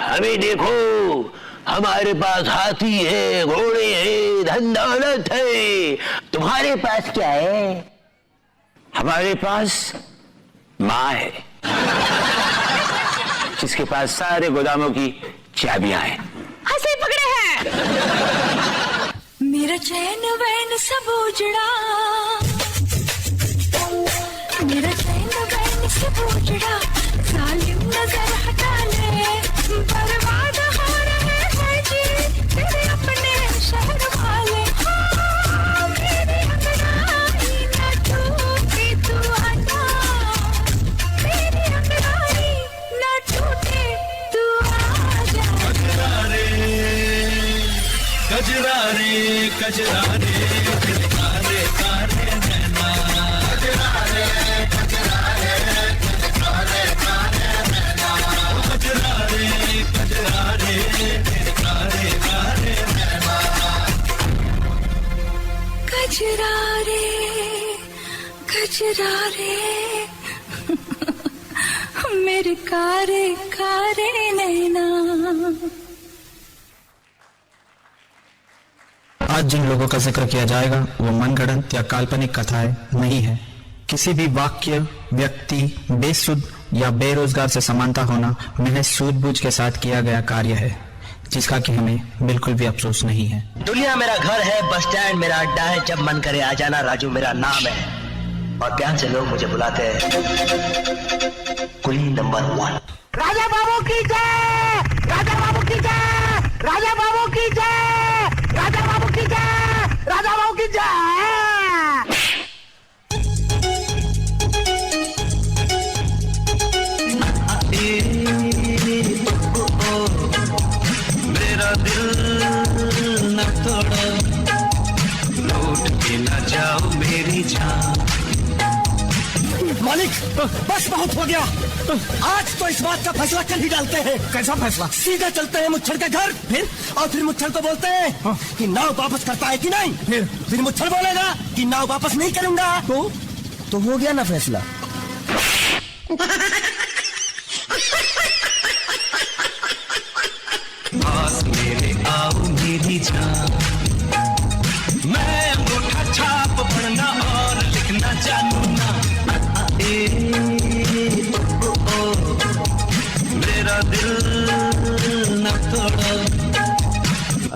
हमें देखो, हमारे पास हाथी है, घोड़े हैं, धन दौलत है। तुम्हारे पास क्या है? हमारे पास माँ है, जिसके पास सारे गोदामों की चाबियां हैं। हंसे पकड़े हैं। मेरा चैन वैन सब उजड़ा, रे कजरा रे तेरे कारे कारे नैना कजरा रे तेरे कारे कारे नैना कजरा रे तेरे कारे कारे नैना कजरा रे मेरे कारे कारे नैना। आज जिन लोगों का जिक्र किया जाएगा वो मनगढ़ंत या काल्पनिक कथाएं नहीं है। किसी भी वाक्य, व्यक्ति, बेसुध या बेरोजगार से समानता होना महज सूझबूझ के साथ किया गया कार्य है, जिसका कि हमें बिल्कुल भी अफसोस नहीं है। दुनिया मेरा घर है, बस स्टैंड मेरा अड्डा है, जब मन करे आ जाना, राजू मेरा नाम है और प्यार से लोग मुझे बुलाते हैं कुली नंबर 1। राजा बाबू की जय, राजा बाबू की जय, राजा बाबू की जय, राजा बाबू की जय, राजा बाबू की जय। मेरा दिल न तोड़ो, लौट के न जाओ मेरी जान। मालिक बस बहुत हो गया, आज तो इस बात का फैसला कर ही डालते हैं। कैसा फैसला? सीधा चलते हैं मुच्छर के घर, फिर मुच्छर को बोलते हैं कि नाव वापस करता है कि नहीं, फिर मुच्छर बोलेगा कि नाव वापस नहीं करूंगा, तो हो गया ना फैसला। पास मेरे आओ मेरी जान, मैं अंगूठा छाप पढ़ना और लिखना जानू ना। मेरा दिल न तोड़ो।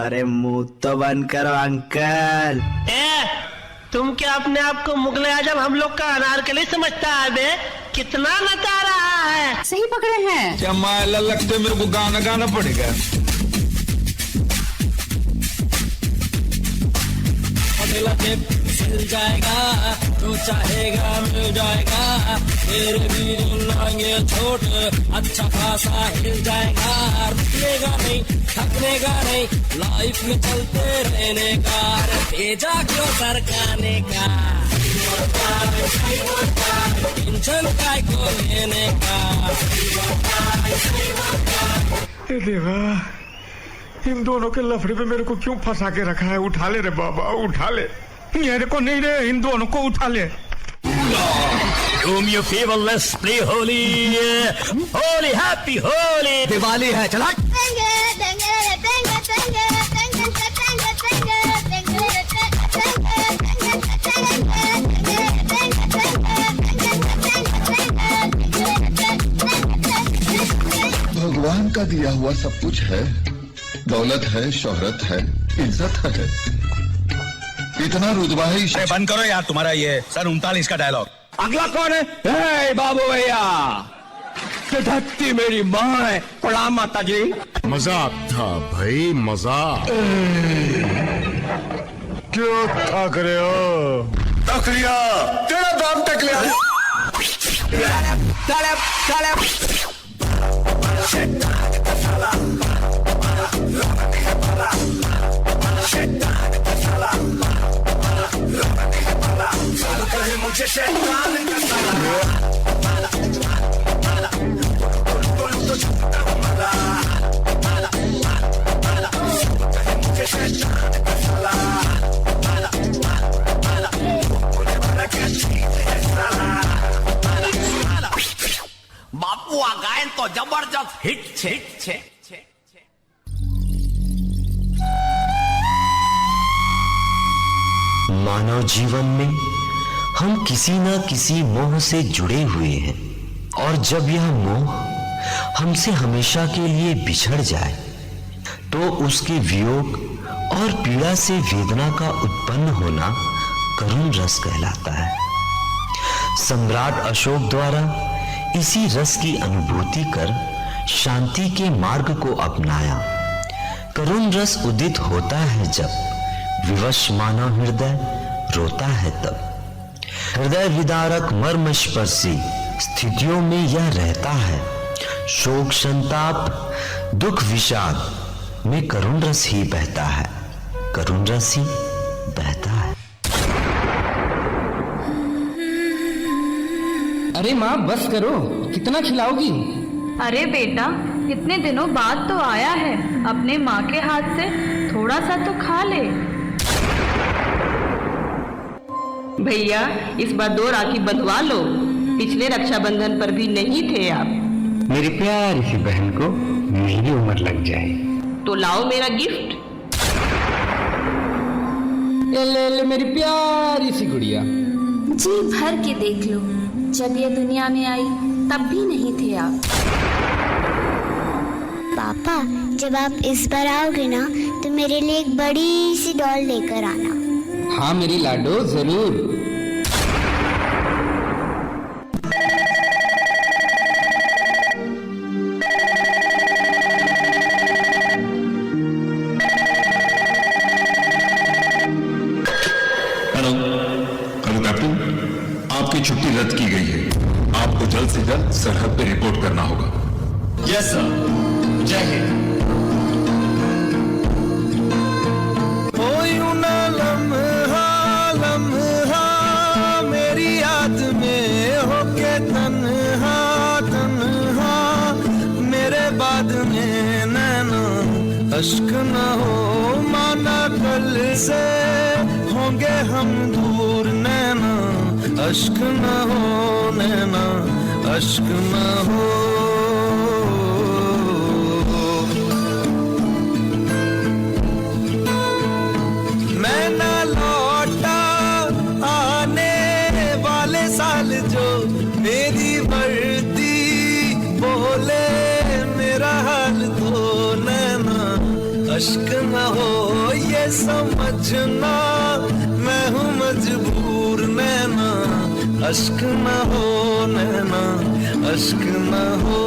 अरे मुंह तो बंद करो अंकल। तुम क्या अपने आप को मुगले आजम हम लोग का अनारकली समझता है बे? कितना नचा रहा है। सही पकड़े हैं। क्या माया लगते मेरे को गाना गाना पड़ेगा। मिल जाएगा तो चाहेगा मिल जाएगा, तेरे भी लाएंगे छोट अच्छा खासा हिल जाएगा। रुकनेगा नहीं थकनेगा नहीं, लाइफ में चलते रहने का, भेजा क्यों सरकाने का, टेंशन काय को लेने का। देवा, इन दोनों के लफड़े पे मेरे को क्यों फंसा के रखा है? उठा ले रे बाबा, उठा ले। मेरे को नहीं रे, इन दोनों को उठा ले। Whom you feel, let's play holy, holy happy holy। Diwali है, चला। भगवान का दिया हुआ सब कुछ है, दौलत है, शोहरत है, इज्जत है, इतना रुतबा है। बंद करो यार तुम्हारा ये सन 39 का डायलॉग। अगला कौन है? हे बाबू भैया, धरती मेरी माँ है। प्रणाम माता जी। मजाक था भाई, मजाक। क्यों थक रहे हो? तक लिया तेरा दाम, तक लिया। मुझे शैतान का साला, मुझे शैतान का साला, बापू आ गायन तो जबरदस्त हिट छे। मानव जीवन में हम किसी न किसी मोह से जुड़े हुए हैं, और जब यह मोह हमसे हमेशा के लिए बिछड़ जाए तो उसके वियोग और पीड़ा से वेदना का उत्पन्न होना करुण रस कहलाता है। सम्राट अशोक द्वारा इसी रस की अनुभूति कर शांति के मार्ग को अपनाया। करुण रस उदित होता है जब विवश मानव हृदय रोता है तब। हृदय विदारक मर्म स्पर्शी स्थितियों में यह रहता है। शोक संताप दुख विषाद में करुण रस ही बहता है। करुण राशि बहता है। अरे माँ बस करो, कितना खिलाओगी? अरे बेटा, कितने दिनों बाद तो आया है, अपने माँ के हाथ से थोड़ा सा तो खा ले। भैया इस बार 2 राखी बंधवा लो, पिछले रक्षाबंधन पर भी नहीं थे आप। मेरी प्यारी सी बहन को मेरी उम्र लग जाए तो लाओ मेरा गिफ्ट। ले मेरी प्यारी सी गुड़िया। जी भर के देख लो, जब ये दुनिया में आई तब भी नहीं थे आप। पापा जब आप इस बार आओगे ना तो मेरे लिए एक बड़ी सी डॉल लेकर आना। हाँ मेरी लाडो, जरूर। आपकी छुट्टी रद्द की गई है, आपको जल्द से जल्द सरहद पे रिपोर्ट करना होगा। यस सर, जय हिंद। लम्हा लम्हा मेरी याद में होके तन्हा तन्हा, मेरे बाद में नैना अश्क न हो, माना कल से होंगे हम दूर, नैना अश्क न हो, नैना अश्क न हो। मैं न लौटा आने वाले साल जो मेरी बढ़ती बोले मेरा हाल तो, नैना अश्क न हो ये समझना मैं हूँ मजबूर, नैना अश्क न हो, नैना अश्क न हो।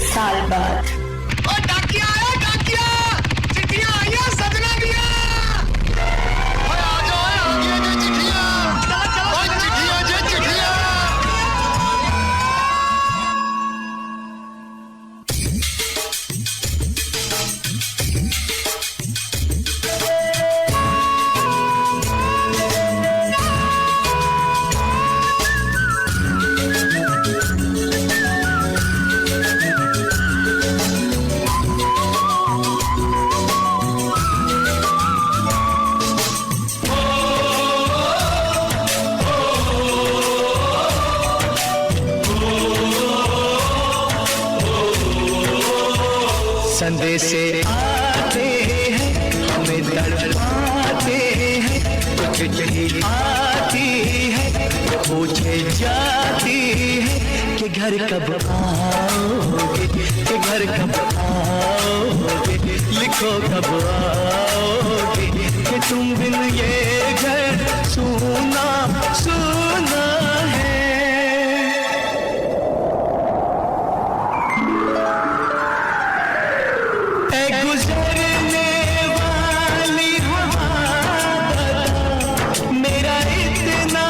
साल बाद संदेशे आते हैं हमें तड़पाते हैं, कुछ यही आती है पूछे जाती है कि घर कब आओगे, कि घर कब आओगे, लिखो कब आओगे, कि तुम बिन ये घर सुना सुना है। गुजरने वाली हवा मेरा इतना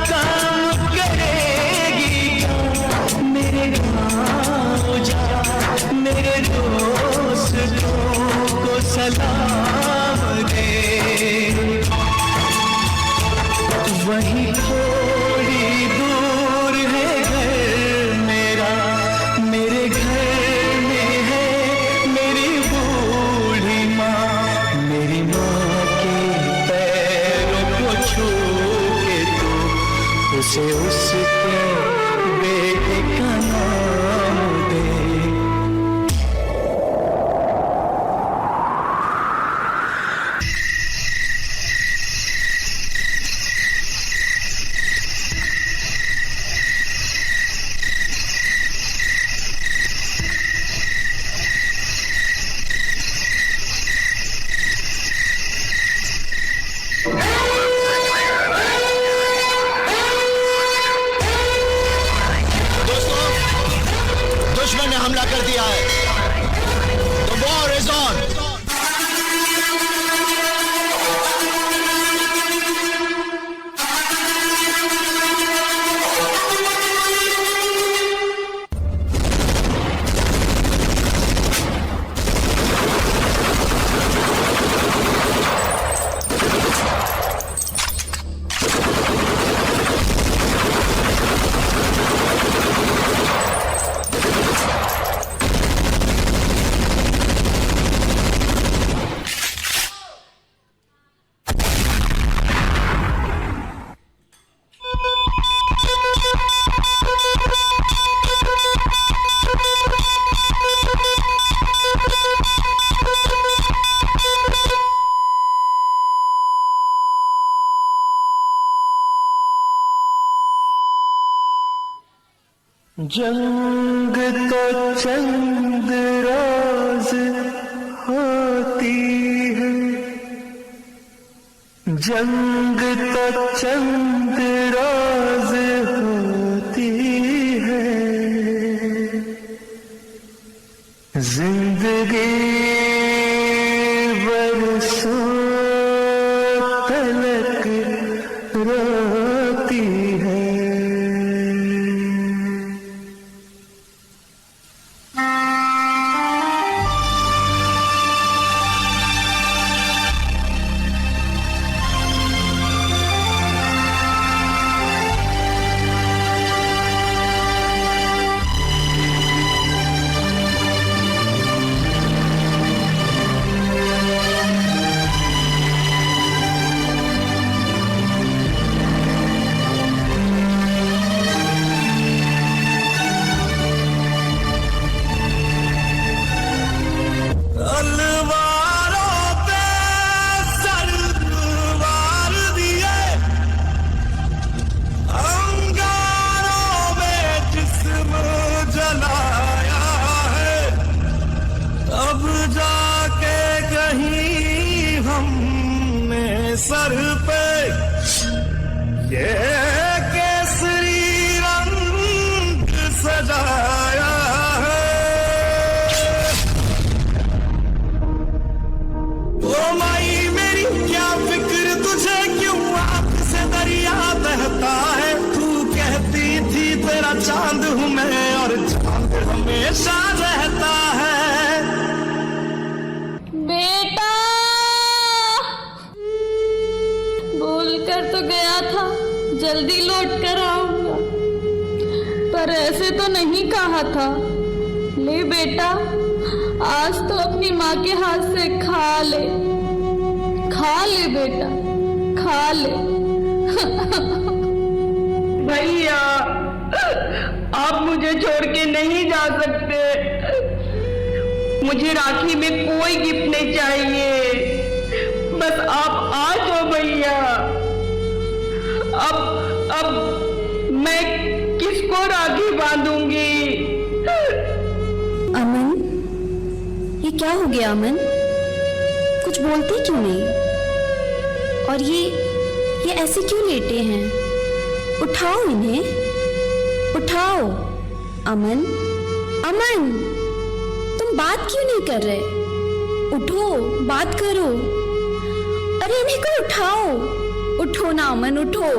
काम करेगी, मेरे गाँव जा मेरे दोस्तों को सलाम दे, वही थोड़ी दूर है घर मेरा। उसे उसके बेटे का नाम दे। दुश्मन ने हमला कर दिया है। The war is on. जंग तो चंद रोज होती है, जंग तो चंद रोज होती है, जिंदगी बरसों तलक रोती है। सर पे ये केसरी रंग सजाया है। ओ माई मेरी क्या फिक्र तुझे, क्यों आंख से दरिया बहता है। तू कहती थी तेरा चांद हूं मैं और चांद हमेशा रहता है। बेटा बोलकर तो गया था जल्दी लौट कर आऊंगा, पर ऐसे तो नहीं कहा था। ले बेटा आज तो अपनी माँ के हाथ से खा ले, खा ले बेटा खा ले। भैया आप मुझे छोड़ के नहीं जा सकते, मुझे राखी में कोई गिफ्ट नहीं चाहिए, बस आप आ जाओ भैया। अब मैं किसको राखी बांधूंगी? अमन ये क्या हो गया अमन, कुछ बोलते क्यों नहीं? और ये ऐसे क्यों लेटे हैं? उठाओ इन्हें, उठाओ। अमन अमन तुम बात क्यों नहीं कर रहे? उठो बात करो। अरे इन्हें को उठाओ, उठो ना अमन उठो।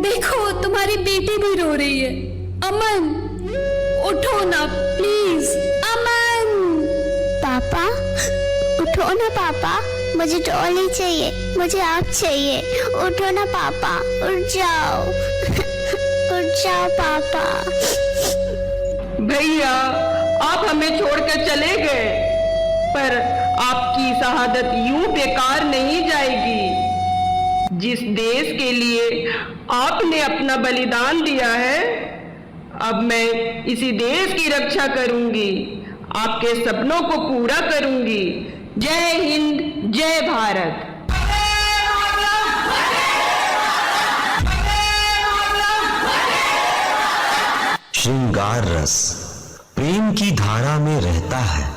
देखो तुम्हारी बेटी भी रो रही है। अमन उठो ना प्लीज। अमन पापा उठो ना पापा, मुझे ट्रॉली चाहिए, मुझे आप चाहिए। उठो ना पापा, उठ जाओ उठ जाओ पापा। भैया आप हमें छोड़कर चले गए, पर आपकी शहादत यूं बेकार नहीं जाएगी। जिस देश के लिए आपने अपना बलिदान दिया है, अब मैं इसी देश की रक्षा करूंगी, आपके सपनों को पूरा करूंगी। जय हिंद, जय भारत। श्रृंगार रस प्रेम की धारा में रहता है,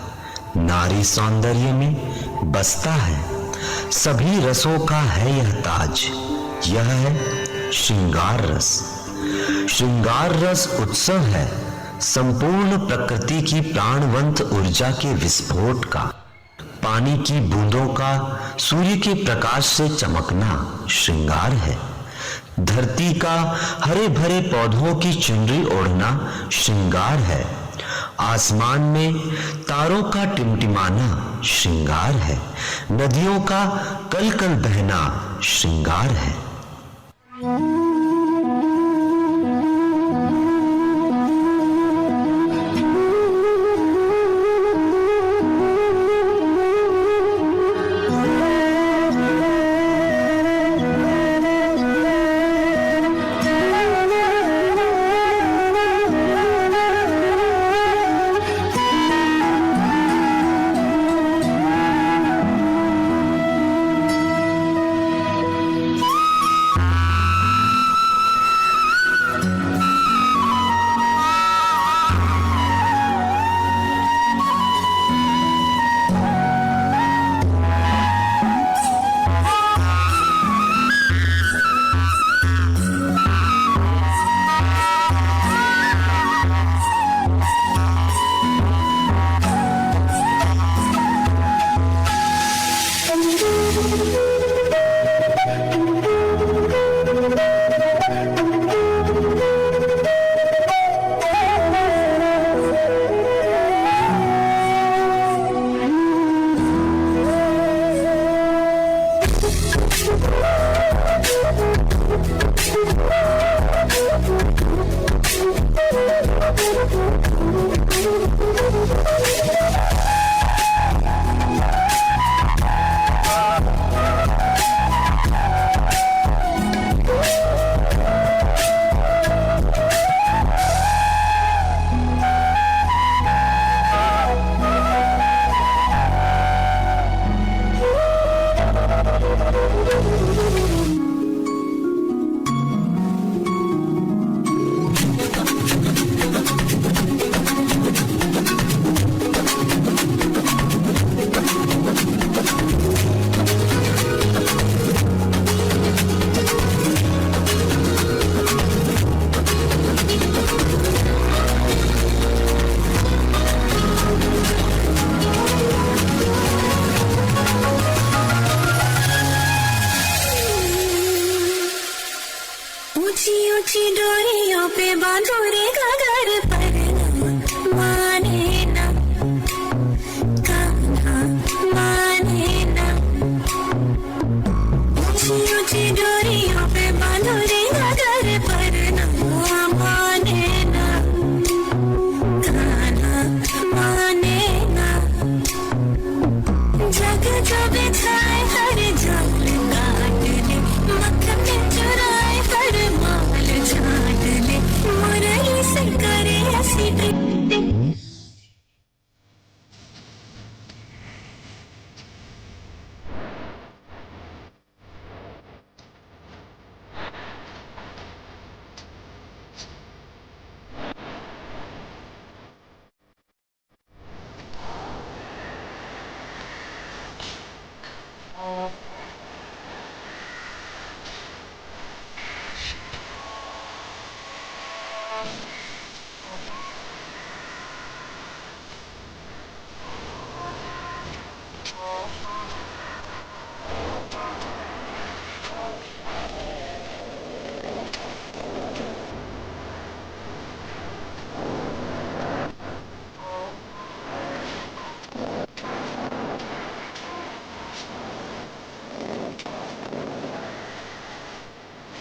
नारी सौंदर्य में बसता है, सभी रसों का है यह ताज, यह है श्रृंगार रस। श्रृंगार रस उत्सव है संपूर्ण प्रकृति की प्राणवंत ऊर्जा के विस्फोट का। पानी की बूंदों का सूर्य के प्रकाश से चमकना श्रृंगार है। धरती का हरे भरे पौधों की चुनरी ओढ़ना श्रृंगार है। आसमान में तारों का टिमटिमाना श्रृंगार है। नदियों का कल कल बहना श्रृंगार है।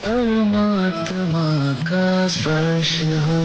परमात्मा का स्पर्श हो।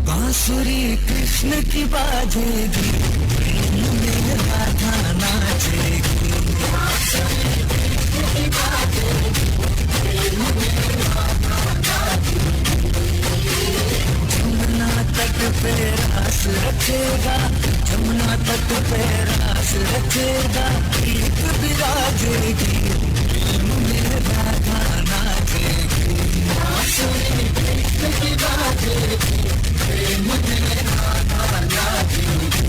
बांसुरी कृष्ण की बाजेगी, प्रेम में राधा नाचेगी। जमुना तट पे रास रचेगा, जमुना तट पे रास रचेगा, गीत विराजेगी, प्रेम में राधा नाचेगी। बांसुरी कृष्ण की बाजेगी, प्रेम में राधा नाचेगी।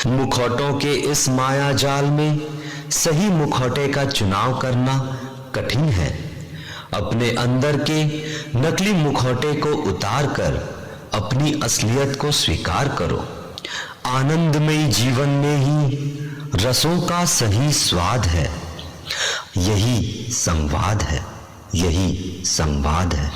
मुखौटों के इस माया जाल में सही मुखौटे का चुनाव करना कठिन है। अपने अंदर के नकली मुखौटे को उतार कर अपनी असलियत को स्वीकार करो। आनंदमयी जीवन में ही रसों का सही स्वाद है। यही संवाद है, यही संवाद है।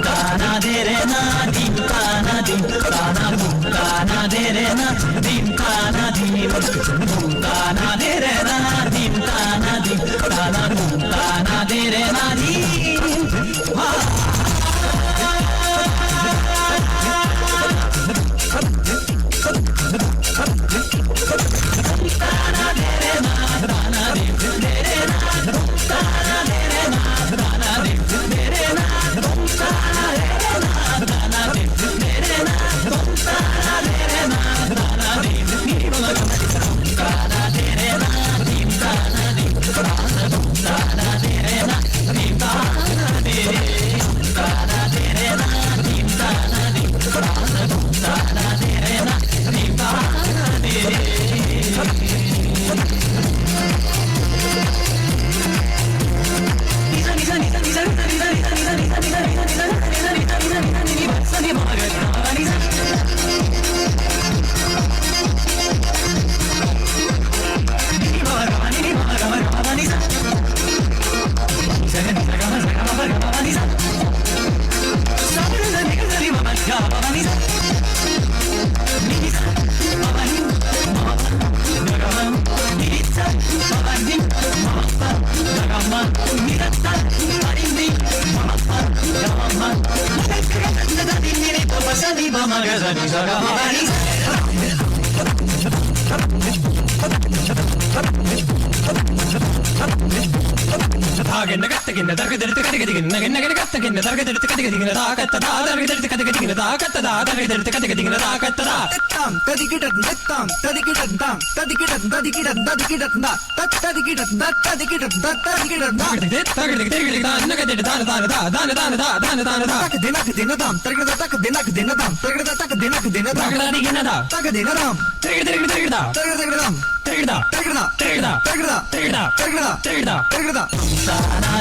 ताना दे रे ना दीम ताना दीम ताना बूम ताना दे रे ना दीम ताना दीम बूम ताना दे रे ना दीम ताना दीम ताना बूम ताना दे रे ना दीम। Sana